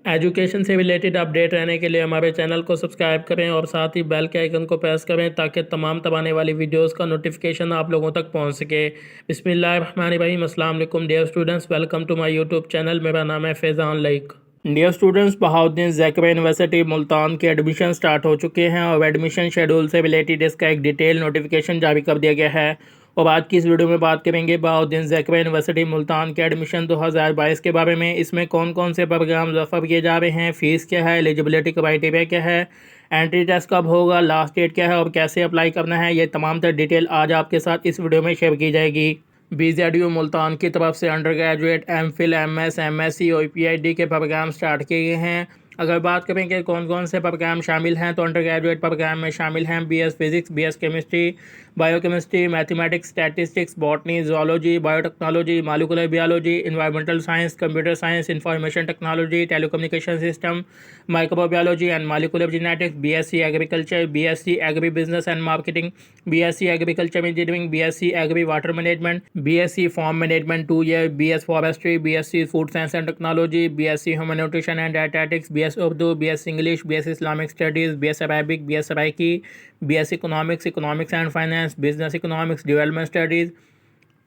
Education से related update रहने के लिए हमारे चैनल को सब्सक्राइब करें और साथ ही बेल के आइकन को प्रेस करें ताकि तमाम तब आने वाली वीडियोस का नोटिफिकेशन आप लोगों तक पहुंच सके। बिस्मिल्लाहिर्रहमानिर्रहीम। अस्सलाम वालेकुम dear students, welcome to my YouTube channel. मेरा नाम है फैज़ान लाइक। Dear students, Bahauddin Zakariya university Multan के एडमिशन स्टार्ट हो चुके हैं और एडमिशन शेड्यूल से रिलेटेड इसका एक डिटेल नोटिफिकेशन जारी कर दिया गया है। और आज की इस वीडियो में बात करेंगे बहाउद्दीन ज़ैकबा यूनिवर्सिटी मुल्तान के एडमिशन 2022 के बारे में। इसमें कौन कौन से प्रोग्राम ऑफर किए जा रहे हैं, फ़ीस क्या है, एलिजिबिलिटी क्राइटेरिया क्या है, एंट्री टेस्ट कब होगा, लास्ट डेट क्या है और कैसे अप्लाई करना है, ये तमाम तर डिटेल आज आपके साथ इस वीडियो में शेयर की जाएगी। BZU मुल्तान की तरफ से under graduate MPhil MS MSc और PhD के प्रोग्राम स्टार्ट किए गए हैं। अगर बात करें कि कौन कौन से प्रोग्राम शामिल हैं तो अंडर ग्रेजुएट प्रोग्राम में शामिल हैं BS physics, BS chemistry, biochemistry, mathematics, statistics, botany, zoology, biotechnology, molecular biology, environmental science, computer science, information technology, telecommunication system, microbiology and molecular genetics, BSc agriculture, BSc agri business and marketing, BSc agriculture engineering, BSc agri water management, BSc farm management 2 year, BS forestry, BSc food science and technology, BSc human nutrition and dietetics, BS Urdu, BS English, BS Islamic studies, BS Arabic, BS अराइकी, BS economics, economics and finance, business economics, development studies.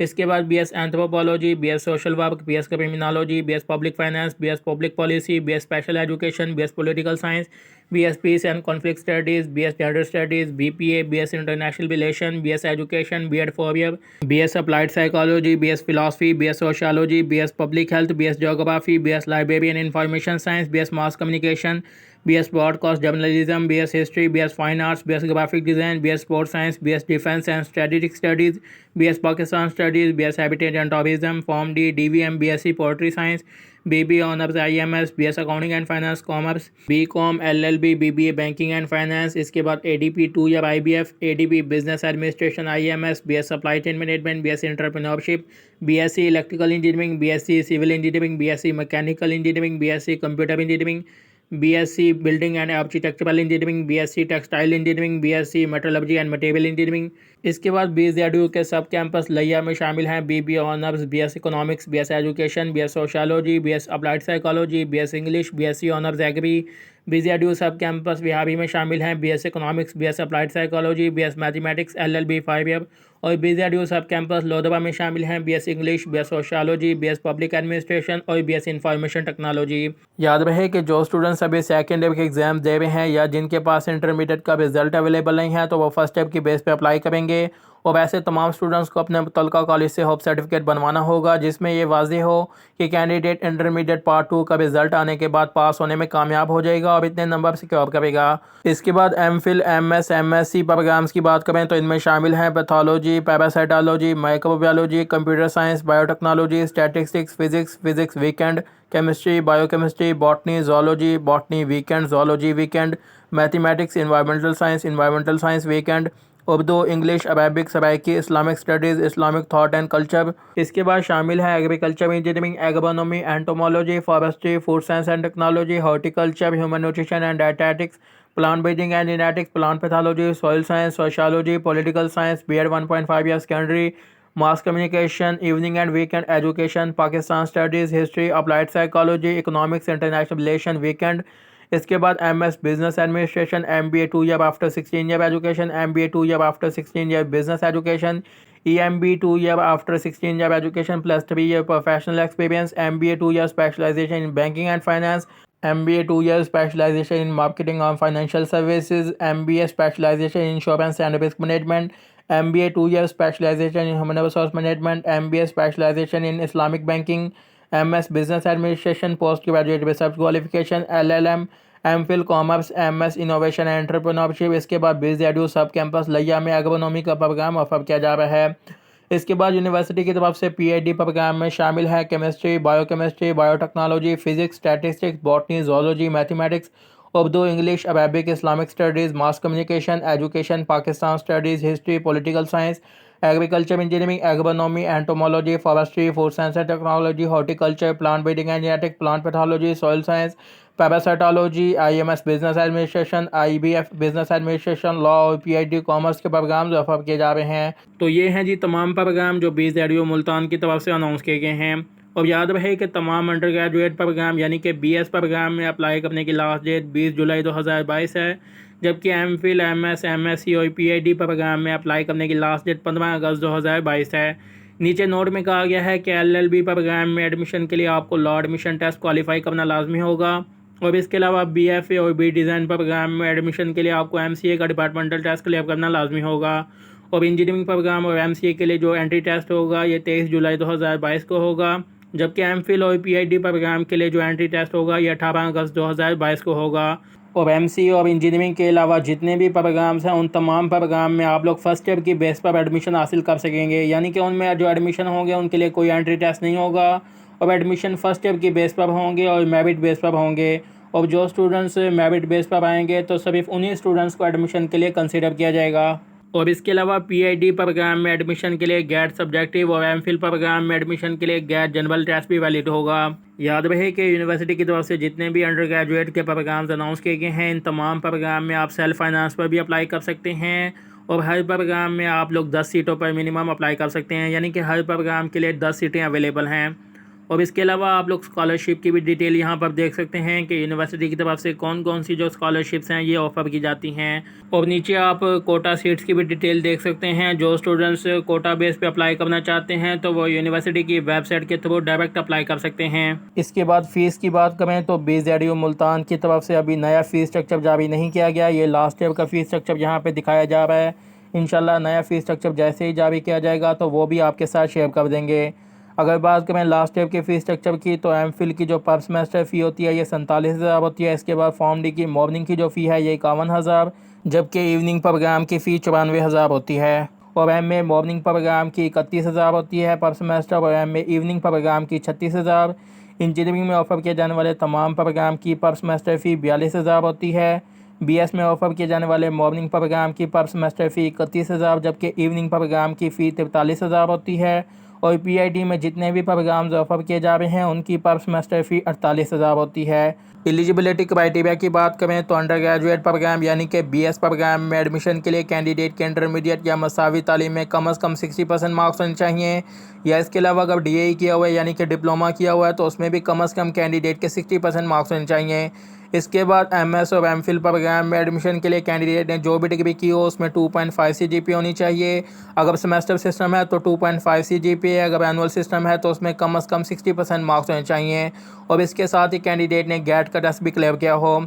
इसके बाद BS anthropology, BS social work, BS criminology, BS public finance, BS public policy, BS special education, BS political science, BS peace and conflict studies, BS gender studies, BPA, BS international relation, BS education, B.Ed 4 year, BS applied psychology, BS philosophy, BS sociology, BS public health, BS geography, BS librarian information science, BS mass communication, BS broadcast journalism, BS history, BS fine arts, BS graphic design, BS sports science, BS defence and strategic studies, BS Pakistan studies, BS habitat and tourism, pharm D, DVM, BSc poultry science, BB honours IMS, BS accounting and finance commerce, BCom LLB, BBA banking and finance. इसके बाद ADP 2 year IBF, ADP business administration IMS, BS supply chain management, BS entrepreneurship, BSc electrical engineering, BSc civil engineering, BSc mechanical engineering, BSc computer engineering, BSc building and architectural engineering, BSc textile engineering, BSc metallurgy and material engineering. इसके बाद BZU के सब campus लिया में शामिल हैं BB honours, BS economics, BS education, BS sociology, BS applied psychology, BS English, BSc honours agri. BZU सब campus Vehari में शामिल हैं BS economics, BS applied psychology, BS mathematics LLB 5 year. और BZU सब कैंपस लोधवा में शामिल हैं BS English, BS sociology, BS public administration और BS इंफॉर्मेशन टेक्नोलॉजी। याद रहे कि जो स्टूडेंट्स अभी सेकेंड ईयर के एग्ज़ाम दे रहे हैं या जिनके पास इंटरमीडिएट का रिजल्ट अवेलेबल नहीं है तो वो फर्स्ट ईयर की बेस पे अप्लाई करेंगे। और वैसे तमाम स्टूडेंट्स को अपने मुतल्लिका कॉलेज से होप सर्टिफिकेट बनवाना होगा जिसमें ये वाज़ेह हो कि कैंडिडेट इंटरमीडिएट पार्ट 2 का रिजल्ट आने के बाद पास होने में कामयाब हो जाएगा और इतने नंबर सिक्योर करेगा। इसके बाद MPhil MS MSc प्रोग्राम्स की बात करें तो इनमें शामिल हैं pathology, parasitology, microbiology, computer science, biotechnology, statistics, physics weekend, chemistry, biochemistry, botany, zoology, botany weekend, zoology weekend, mathematics, environmental science weekend, Urdu, English, Arabic, Saraiki, Islamic studies, Islamic thought and culture. इसके बाद शामिल है agriculture engineering, agronomy, entomology, forestry, food science and technology, horticulture, human nutrition and dietetics, plant breeding and genetics, plant pathology, soil science, sociology, political science, B.Ed 1.5 year secondary, mass communication, evening and weekend education, Pakistan studies, history, applied psychology, economics, international relation weekend. इसके बाद MS business administration, MBA 2 year after 16 year education, MBA 2 year after 16 year business education, EMB 2 year after 16 year education plus 3 year professional experience, MBA 2 year specialisation in banking and finance, MBA 2 years specialization in marketing and financial services, MBA specialization in insurance and risk management, MBA 2 years specialization in human resource management, MBA specialization in Islamic banking, MS business administration, postgraduate research qualification, LLM, MPhil commerce, MS innovation and entrepreneurship. इसके बाद BZU सब campus लिया में agronomy का programme offer किया जा रहा है। इसके बाद यूनिवर्सिटी की तरफ से PhD प्रोग्राम में शामिल है chemistry, biochemistry, biotechnology, physics, statistics, botany, zoology, mathematics, Urdu, English, Arabic, Islamic studies, mass communication, education, Pakistan studies, history, political science, agriculture engineering, agronomy, entomology, forestry, food science and technology, horticulture, plant breeding and genetics, plant pathology, soil science, parasitology, IMS business administration, IBF business administration, law और PhD commerce के programme offer किए जा रहे हैं। तो ये हैं जी तमाम प्रोग्राम जो BZU मुल्तान की तरफ से अनाउंस किए गए हैं। और याद रहे कि तमाम अंडर ग्रेजुएट प्रोग्राम यानी कि BS प्रोग्राम में अप्लाई करने की लास्ट डेट 20 जुलाई 2022 है, जबकि MPhil, MS, MSc और PhD प्रोग्राम में अप्लाई करने की लास्ट डेट 15 अगस्त 2022 है। नीचे नोट में कहा गया है कि LLB प्रोग्राम में एडमिशन के लिए आपको लॉ एडमिशन टेस्ट क्वालिफाई करना लाजमी होगा, और इसके अलावा BFA और B डिज़ाइन प्रोग्राम में एडमिशन के लिए आपको MCA का डिपार्टमेंटल टेस्ट क्लियर करना लाजमी होगा। और इंजीनियरिंग प्रोग्राम और MCA के लिए जो एंट्री टेस्ट होगा ये 23 जुलाई 2022 को होगा, जबकि MPhil और PhD प्रोग्राम के लिए जो एंट्री टेस्ट होगा ये 18 अगस्त 2022 को होगा। और MCA और इंजीनियरिंग के अलावा जितने भी प्रोग्राम्स हैं उन तमाम प्रोग्राम में आप लोग फर्स्ट ईयर की बेस पर एडमिशन हासिल कर सकेंगे, यानी कि उनमें जो एडमिशन होंगे उनके लिए कोई एंट्री टेस्ट नहीं होगा, और एडमिशन फर्स्ट ईयर की बेस पर होंगे और मेरिट बेस पर होंगे। और जो स्टूडेंट्स मेरिट बेस पर आएंगे तो सिर्फ उन्हीं स्टूडेंट्स को एडमिशन के लिए कंसिडर किया जाएगा। और इसके अलावा PhD प्रोग्राम में एडमिशन के लिए गेट सब्जेक्टिव और MPhil प्रोग्राम में एडमिशन के लिए गेट जनरल टेस्ट भी वैलिड होगा। याद रहे कि यूनिवर्सिटी की तरफ से जितने भी अंडर ग्रेजुएट के प्रोग्राम्स अनाउंस किए गए हैं इन तमाम प्रोग्राम में आप सेल्फ फाइनेंस पर भी अप्लाई कर सकते हैं, और हर प्रोग्राम में आप लोग 10 सीटों पर मिनिमम अप्लाई कर सकते हैं, यानी कि हर प्रोग्राम के लिए 10 सीटें अवेलेबल हैं। और इसके अलावा आप लोग स्कॉलरशिप की भी डिटेल यहाँ पर देख सकते हैं कि यूनिवर्सिटी की तरफ से कौन कौन सी जो स्कॉलरशिप्स हैं ये ऑफ़र की जाती हैं। और नीचे आप कोटा सीट्स की भी डिटेल देख सकते हैं। जो स्टूडेंट्स कोटा बेस पे अप्लाई करना चाहते हैं तो वो यूनिवर्सिटी की वेबसाइट के थ्रू डायरेक्ट अप्लाई कर सकते हैं। इसके बाद फ़ीस की बात करें तो BZU मुल्तान की तरफ से अभी नया फ़ीस स्ट्रक्चर जारी नहीं किया गया। ये लास्ट ईयर का फ़ीस स्ट्रक्चर यहाँ पर दिखाया जा रहा है। इंशाल्लाह नया फ़ीस स्ट्रक्चर जैसे ही जारी किया जाएगा तो वो भी आपके साथ शेयर कर देंगे। अगर बात करें लास्ट ईयर के फ़ीस स्ट्रक्चर की तो MPhil की जो पर सेमेस्टर फ़ी होती है ये 47,000 होती है। इसके बाद फॉर्म डी की मॉर्निंग की जो फ़ी है ये 51,000, जबकि इवनिंग प्रोग्राम की फ़ी 94,000 होती है। और MA मॉर्निंग प्रोग्राम की 31,000 होती है पर सेमेस्टर, और MA इवनिंग प्रोग्राम की 36,000। इंजीनियरिंग में ऑफ़र किए जाने वाले तमाम प्रोग्राम की पर सेमेस्टर फ़ी 42,000 होती है। BS में ऑफ़र किए जाने वाले मॉर्निंग प्रोग्राम की पर सेमेस्टर फ़ी 31,000, जबकि इवनिंग प्रोग्राम की फ़ी 43,000 होती है। और PhD में जितने भी प्रोग्राम्स ऑफ़र किए जा रहे हैं उनकी पर सेमेस्टर फ़ी 48,000 होती है। एलिजिबिलिटी क्राइटेरिया की बात करें तो अंडर ग्रेजुएट प्रोग्राम यानी कि BS प्रोग्राम में एडमिशन के लिए कैंडिडेट के इंटरमीडिएट या मसावी तालीम में कम से कम 60% मार्क्स होने चाहिए, या इसके अलावा अगर DAE किया हुआ है यानी कि डिप्लोमा किया हुआ है तो उसमें भी कम से कम कैंडिडेट के 60% मार्क्स होने चाहिए। इसके बाद MS और MPhil प्रोग्राम में एडमिशन के लिए कैंडिडेट ने जो भी डिग्री की हो उसमें 2.5 CGPA होनी चाहिए। अगर सेमेस्टर सिस्टम है तो 2.5 CGPA, अगर एनुअल सिस्टम है तो उसमें कम से कम 60% मार्क्स होने चाहिए। और इसके साथ ही कैंडिडेट ने गेट का टेस्ट भी क्लियर किया हो।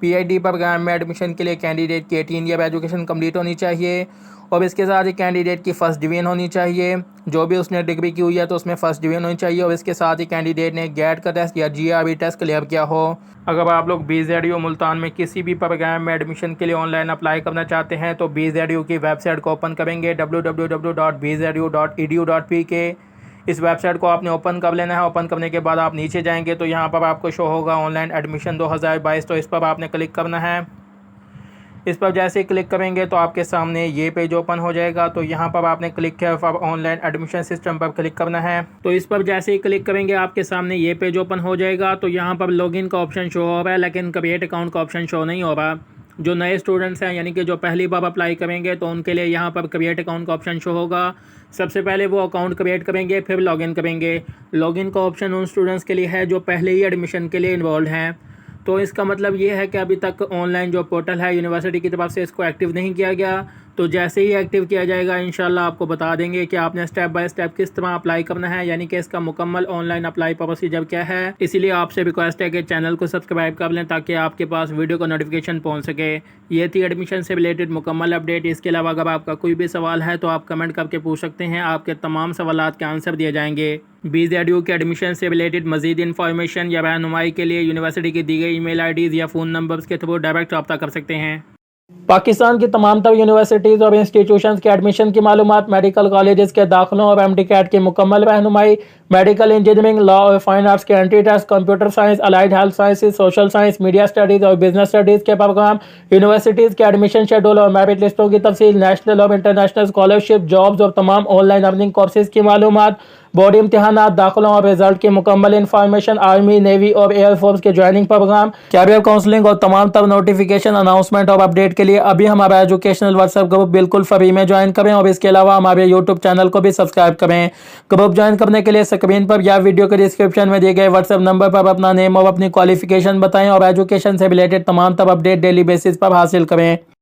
PhD प्रोग्राम में एडमिशन के लिए कैंडिडेट की 18 ईयर एजुकेशन कंप्लीट होनी चाहिए, और इसके साथ ही कैंडिडेट की फ़र्स्ट डिवीज़न होनी चाहिए। जो भी उसने डिग्री की हुई है तो उसमें फ़र्स्ट डिवीज़न होनी चाहिए, और इसके साथ ही कैंडिडेट ने गेट का टेस्ट या GRE टेस्ट क्लियर किया हो। अगर आप लोग BZU मुल्तान में किसी भी प्रोग्राम में एडमिशन के लिए ऑनलाइन अप्लाई करना चाहते हैं तो BZU की वेबसाइट को ओपन करेंगे www.bzu.edu.pk। इस वेबसाइट को आपने ओपन कर लेना है। ओपन करने के बाद आप नीचे जाएंगे तो यहाँ पर आपको शो होगा ऑनलाइन एडमिशन 2022, तो इस पर आपने क्लिक करना है। इस पर जैसे ही क्लिक करेंगे तो आपके सामने ये पेज ओपन हो जाएगा। तो यहाँ पर आपने क्लिक किया फॉर ऑनलाइन एडमिशन सिस्टम पर क्लिक करना है। तो इस पर जैसे ही क्लिक करेंगे आपके सामने ये पेज ओपन हो जाएगा। तो यहाँ पर लॉगिन का ऑप्शन शो हो रहा है लेकिन क्रिएट अकाउंट का ऑप्शन शो नहीं हो रहा। जो नए स्टूडेंट्स हैं यानी कि जो पहली बार अप्लाई करेंगे तो उनके लिए यहाँ पर क्रिएट अकाउंट का ऑप्शन शो होगा। सबसे पहले वो अकाउंट क्रिएट करेंगे फिर लॉगिन करेंगे। लॉगिन का ऑप्शन उन स्टूडेंट्स के लिए है जो पहले ही एडमिशन के लिए इन्वॉल्व हैं। तो इसका मतलब ये है कि अभी तक ऑनलाइन जो पोर्टल है यूनिवर्सिटी की तरफ से इसको एक्टिव नहीं किया गया। तो जैसे ही एक्टिव किया जाएगा इंशाल्लाह आपको बता देंगे कि आपने स्टेप बाय स्टेप किस तरह अप्लाई करना है, यानी कि इसका मुकम्मल ऑनलाइन अप्लाई प्रोसीजर क्या है। इसीलिए आपसे रिक्वेस्ट है कि चैनल को सब्सक्राइब कर लें ताकि आपके पास वीडियो का नोटिफिकेशन पहुंच सके। ये थी एडमिशन से रिलेटेड मुकम्मल अपडेट। इसके अलावा अगर आपका कोई भी सवाल है तो आप कमेंट करके पूछ सकते हैं, आपके तमाम सवालात के आंसर दिए जाएंगे। BZU के एडमिशन से रिलेटेड मजीद इन्फॉर्मेशन या रहनुमाई के लिए यूनिवर्सिटी की दी गई ईमेल IDs या फ़ोन नंबर्स के थ्रू डायरेक्ट रब्ता कर सकते हैं। पाकिस्तान की तमाम तर यूनिवर्सिटीज़ और इंस्टीट्यूशंस के एडमिशन की मालूमात, मेडिकल कॉलेजेस के दाखिलों और MD कैट की मुकम्मल रहनुमाई, मेडिकल इंजीनियरिंग, लॉ और फाइन आर्ट्स के entry test, computer science, allied health sciences, social science, media studies और बिजनेस स्टडीज़ के प्रोग्राम, यूनिवर्सिटीज़ के एडमिशन शेड्यूल और मेरिट लिस्टों की तफसील, नेशनल और इंटरनेशनल स्कॉलरशिप, जॉब्स और तमाम ऑनलाइन अर्निंग कोर्सेज की मालूमात, बोर्ड इम्तिहानात, दाखिलों और रिजल्ट की मुकम्मल इन्फॉर्मेशन, आर्मी, नेवी और एयरफोर्स के ज्वाइनिंग प्रोग्राम, कैरियर काउंसलिंग और तमाम तर नोटिफिकेशन, अनाउंसमेंट और अपडेट के लिए अभी हमारा एजुकेशनल व्हाट्सएप ग्रुप बिल्कुल फ्री में ज्वाइन करें और इसके अलावा हमारे यूट्यूब चैनल को भी सब्सक्राइब करें। ग्रुप ज्वाइन करने के लिए स्क्रीन पर या वीडियो के डिस्क्रिप्शन में दिए गए व्हाट्सएप नंबर पर अपना नेम और अपनी क्वालिफिकेशन बताएं और एजुकेशन से रिलेटेड तमाम तर अपडेट डेली बेसिस पर हासिल करें।